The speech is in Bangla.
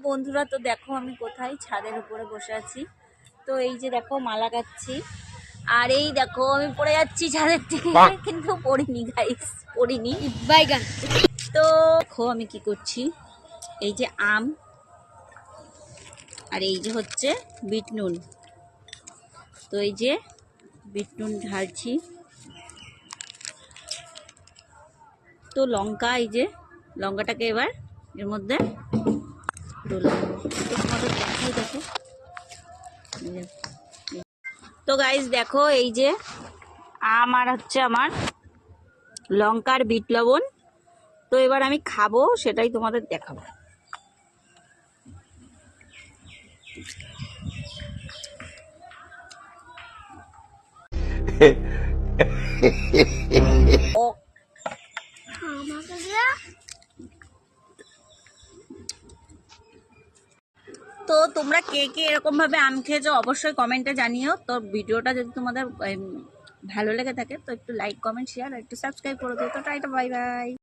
বন্ধুরা, তো দেখো আমি কোথায়, ছাদের উপরে বসে আছি। তো এই যে দেখো মালা গাচ্ছি, আর এই দেখো আমি পড়ে যাচ্ছি ছাদের থেকে, কিন্তু পড়িনি গাইস, পড়িনি বাইগান। তো দেখো আমি কি করছি, এই যে আম আর এই যে হচ্ছে বিট নুন। তো এই যে বিট নুন ঢালছি, তো লঙ্কা, এই যে লঙ্কাটাকে এবার এর মধ্যে দেখো। তো গাইস দেখো এই যে আম আর হচ্ছে আমার লঙ্কার বিট লবণ। তো এবার আমি খাবো, সেটাই তোমাদের দেখাবো। তো তোমরা কে কে এরকম ভাবে আম খেয়েছো অবশ্যই কমেন্টে জানিও। তো ভিডিওটা যদি তোমাদের ভালো লেগে থাকে তো একটু লাইক, কমেন্ট, শেয়ার আর একটু সাবস্ক্রাইব করে দিও। তো টাটা, বাই বাই।